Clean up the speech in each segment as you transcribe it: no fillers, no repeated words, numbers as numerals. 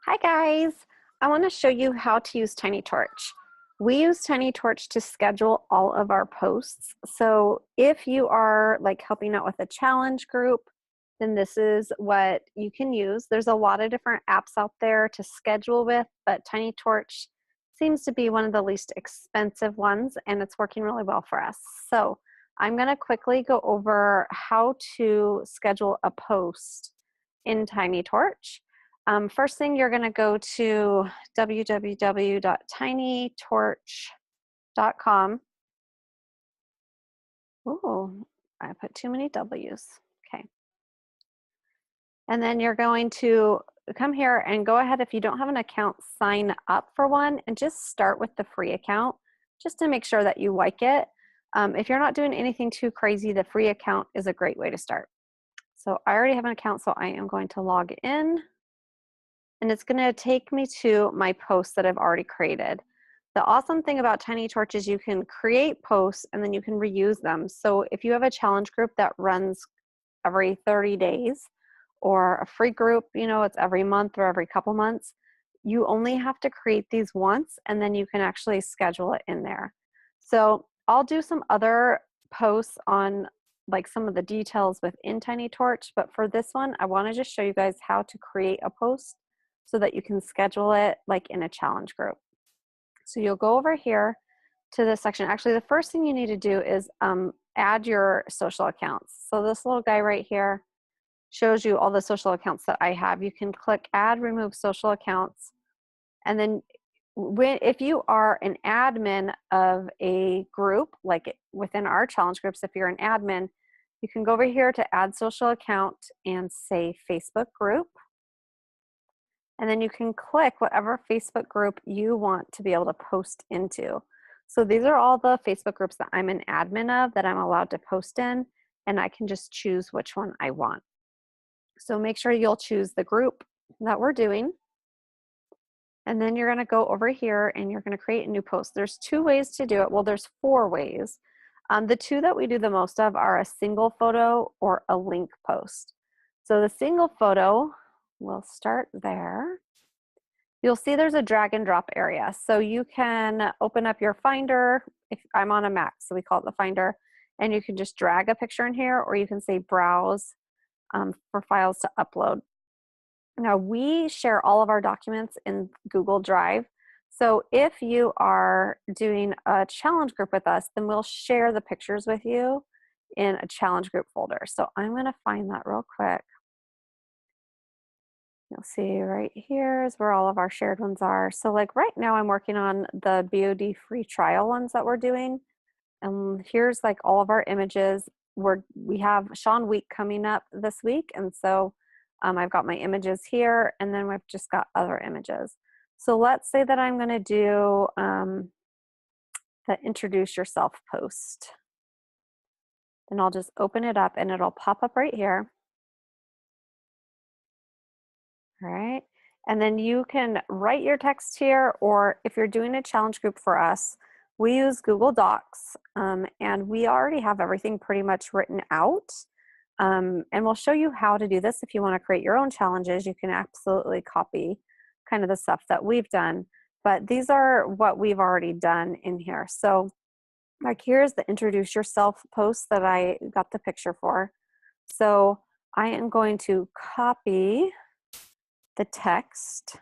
Hi guys, I want to show you how to use TinyTorch. We use TinyTorch to schedule all of our posts. So if you are like helping out with a challenge group, then this is what you can use. There's a lot of different apps out there to schedule with, but TinyTorch seems to be one of the least expensive ones and it's working really well for us. So I'm going to quickly go over how to schedule a post in TinyTorch. First thing, you're going to go to www.tinytorch.com. Ooh, I put too many W's. Okay. And then you're going to come here and go ahead, if you don't have an account, sign up for one and just start with the free account just to make sure that you like it. If you're not doing anything too crazy, the free account is a great way to start. So I already have an account, so I am going to log in. And it's going to take me to my posts that I've already created. The awesome thing about TinyTorch is you can create posts and then you can reuse them. So if you have a challenge group that runs every 30 days or a free group, it's every month or every couple months, you only have to create these once and then you can actually schedule it in there. So I'll do some other posts on like some of the details within TinyTorch, but for this one, I want to just show you guys how to create a post so that you can schedule it like in a challenge group. So you'll go over here to this section. Actually, the first thing you need to do is add your social accounts. So this little guy right here shows you all the social accounts that I have. You can click add, remove social accounts. And then if you are an admin of a group, like within our challenge groups, if you're an admin, you can go over here to add social account and say Facebook group. And then you can click whatever Facebook group you want to be able to post into. So these are all the Facebook groups that I'm an admin of that I'm allowed to post in, and I can just choose which one I want. So make sure you'll choose the group that we're doing. And then you're going to go over here and you're going to create a new post. There's two ways to do it. Well, there's four ways. The two that we do the most of are a single photo or a link post. So the single photo, we'll start there. You'll see there's a drag and drop area. So you can open up your Finder. If I'm on a Mac, so we call it the Finder, and you can just drag a picture in here, or you can say browse for files to upload. Now we share all of our documents in Google Drive. So if you are doing a challenge group with us, then we'll share the pictures with you in a challenge group folder. So I'm going to find that real quick. You'll see right here is where all of our shared ones are. So like right now I'm working on the BOD free trial ones that we're doing. And here's like all of our images. We have Sean Week coming up this week. And so I've got my images here and then we've just got other images. So let's say that I'm going to do the introduce yourself post. And I'll just open it up and it'll pop up right here. All right, and then you can write your text here, or if you're doing a challenge group for us, we use Google Docs, and we already have everything pretty much written out. And we'll show you how to do this. If you want to create your own challenges, you can absolutely copy kind of the stuff that we've done. But these are what we've already done in here. So like here's the introduce yourself post that I got the picture for. So I am going to copy the text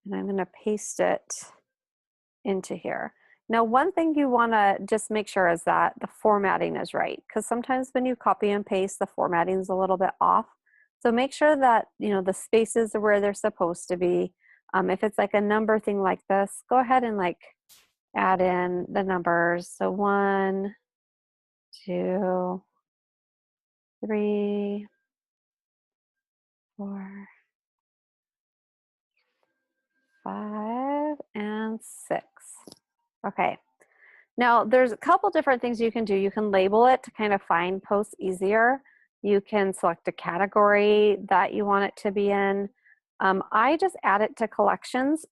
and I'm going to paste it into here. Now, one thing you want to just make sure is that the formatting is right, because sometimes when you copy and paste, the formatting is a little bit off. So make sure that the spaces are where they're supposed to be. If it's like a number thing like this, go ahead and like add in the numbers. So 1, 2, 3, 4, 5, and 6. Okay. Now there's a couple different things you can do. You can label it to kind of find posts easier. You can select a category that you want it to be in. I just add it to collections.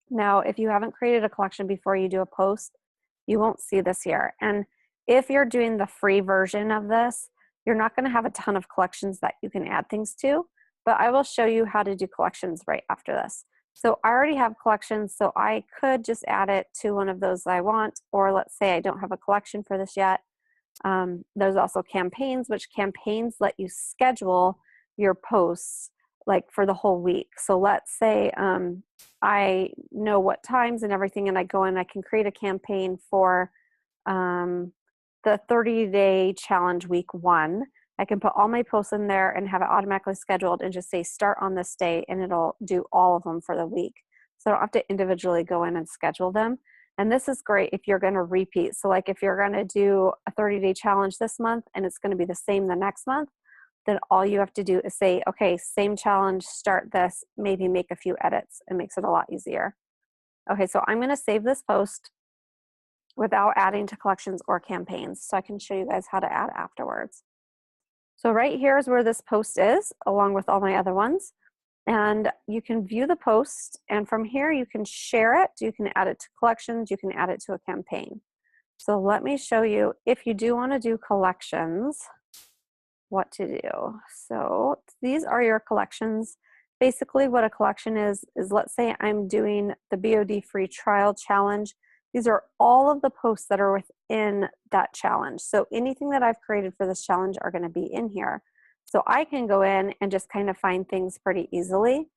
Now, if you haven't created a collection before you do a post, you won't see this here. And if you're doing the free version of this, you're not going to have a ton of collections that you can add things to. but I will show you how to do collections right after this. So I already have collections, so I could just add it to one of those that I want, or let's say I don't have a collection for this yet. There's also campaigns, which campaigns let you schedule your posts like for the whole week. So let's say I know what times and everything, and I go in, I can create a campaign for the 30-day challenge week 1. I can put all my posts in there and have it automatically scheduled and just say start on this day, and it'll do all of them for the week. So I don't have to individually go in and schedule them. And this is great if you're going to repeat. So like if you're going to do a 30-day challenge this month and it's going to be the same the next month, then all you have to do is say, okay, same challenge, start this, maybe make a few edits. It makes it a lot easier. Okay, so I'm going to save this post without adding to collections or campaigns, so I can show you guys how to add afterwards. So right here is where this post is, along with all my other ones. And you can view the post, and from here you can share it, you can add it to collections, you can add it to a campaign. So let me show you, if you do want to do collections, what to do. So these are your collections. Basically what a collection is let's say I'm doing the BOD free trial challenge. These are all of the posts that are within that challenge. So anything that I've created for this challenge are going to be in here. So I can go in and just kind of find things pretty easily.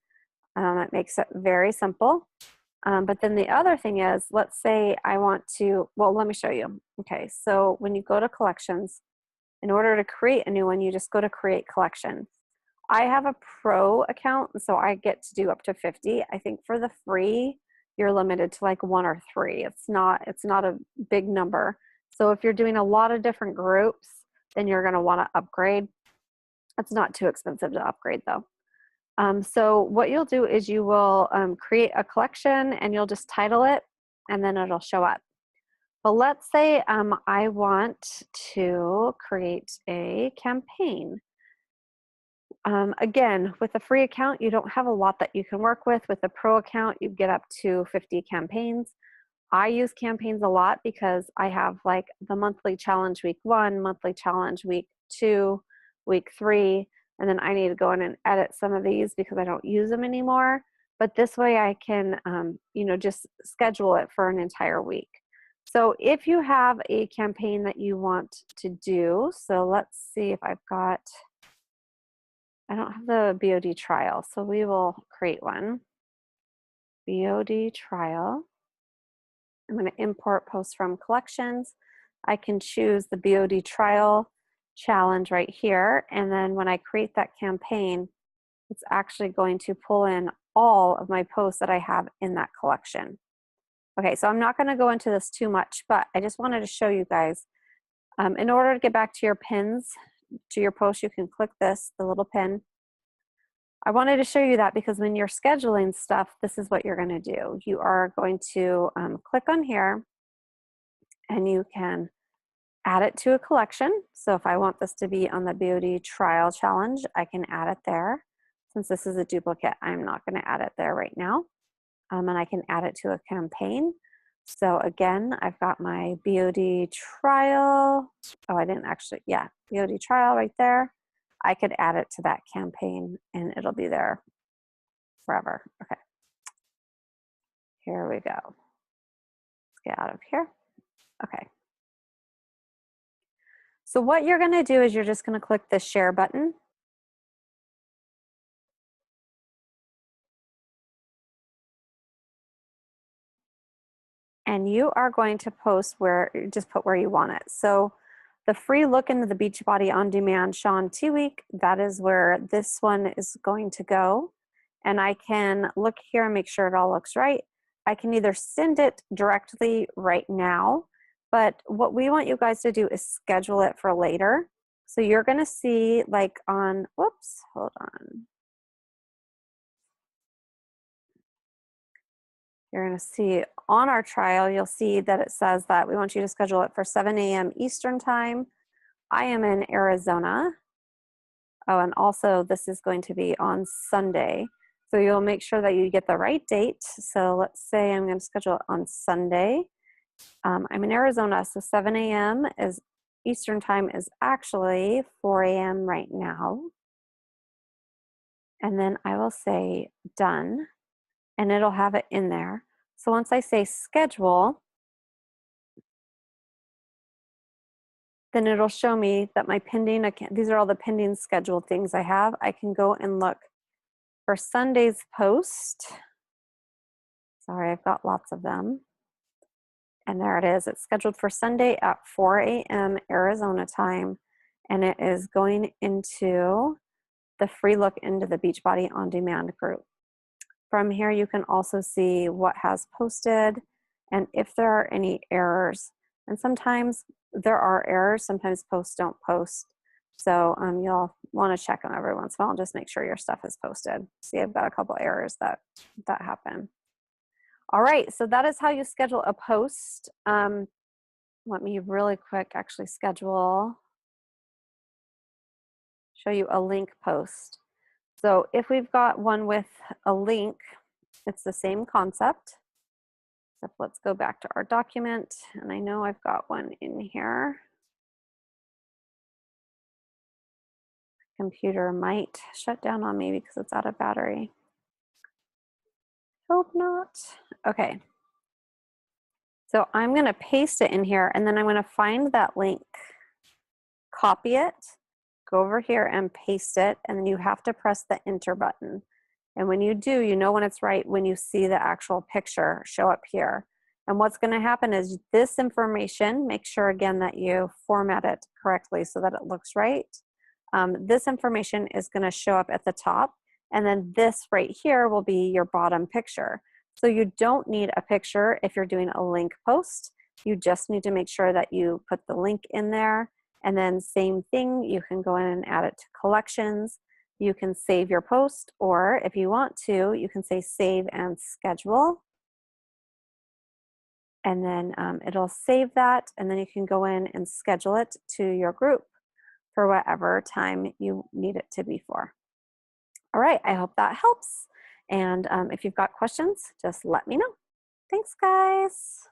It makes it very simple. But then the other thing is, let's say I want to, well, let me show you. Okay, so when you go to collections, in order to create a new one, you just go to create collection. I have a pro account, so I get to do up to 50. I think for the free, you're limited to like 1 or 3. It's not a big number. So if you're doing a lot of different groups, then you're going to want to upgrade. It's not too expensive to upgrade though. So what you'll do is you will create a collection and you'll just title it and then it'll show up. But let's say I want to create a campaign. Again, with a free account, you don't have a lot that you can work with. With a pro account, you get up to 50 campaigns. I use campaigns a lot because I have like the monthly challenge week 1, monthly challenge week 2, week 3, and then I need to go in and edit some of these because I don't use them anymore. But this way I can, just schedule it for an entire week. So if you have a campaign that you want to do, so let's see if I've got, I don't have the BOD trial, so we will create one. BOD trial. I'm going to import posts from collections. I can choose the BOD trial challenge right here. And then when I create that campaign, it's actually going to pull in all of my posts that I have in that collection. Okay, so I'm not going to go into this too much, but I just wanted to show you guys. In order to get back to your pins, to your post, you can click this, the little pin. I wanted to show you that because when you're scheduling stuff, this is what you're going to do. You are going to click on here and you can add it to a collection. So if I want this to be on the BOD trial challenge, I can add it there. Since this is a duplicate, I'm not going to add it there right now. And I can add it to a campaign. So again, I've got my BOD trial. Oh, I didn't actually, yeah, BOD trial right there. I could add it to that campaign and it'll be there forever. Okay. Here we go. Let's get out of here. Okay. So what you're going to do is you're just going to click the share button. And you are going to post just put where you want it. So the free look into the Beachbody On Demand Sean T Week, that is where this one is going to go. And I can look here and make sure it all looks right. I can either send it directly right now, but what we want you guys to do is schedule it for later. So you're going to see like on, whoops, hold on. You're going to see on our trial, you'll see that it says that we want you to schedule it for 7 a.m. Eastern time. I am in Arizona. Oh, and also this is going to be on Sunday. So you'll make sure that you get the right date. So let's say I'm going to schedule it on Sunday. I'm in Arizona, so 7 a.m. is Eastern time is actually 4 a.m. right now. and then I will say done, and it'll have it in there. So once I say schedule, then it'll show me that my pending account, these are all the pending scheduled things I have. I can go and look for Sunday's post. Sorry, I've got lots of them. And there it is. It's scheduled for Sunday at 4 a.m. Arizona time. And it is going into the free look into the Beachbody On Demand group. From here, you can also see what has posted and if there are any errors. And sometimes there are errors, sometimes posts don't post. So you'll want to check them every once in a while and just make sure your stuff is posted. See, I've got a couple errors that happen. All right, so that is how you schedule a post. Let me really quick actually show you a link post. So if we've got one with a link, it's the same concept. Except let's go back to our document, and I know I've got one in here. Computer might shut down on me because it's out of battery. Hope not. Okay. So I'm going to paste it in here, and then I'm going to find that link, copy it, go over here and paste it, and then you have to press the enter button. And when you do, you know when it's right when you see the actual picture show up here. And what's going to happen is this information, make sure again that you format it correctly so that it looks right. This information is going to show up at the top, and then this right here will be your bottom picture. So you don't need a picture if you're doing a link post. You just need to make sure that you put the link in there, and then same thing, you can go in and add it to collections. You can save your post, or if you want to, you can say save and schedule. And then it'll save that, and then you can go in and schedule it to your group for whatever time you need it to be for. All right, I hope that helps. And if you've got questions, just let me know. Thanks, guys.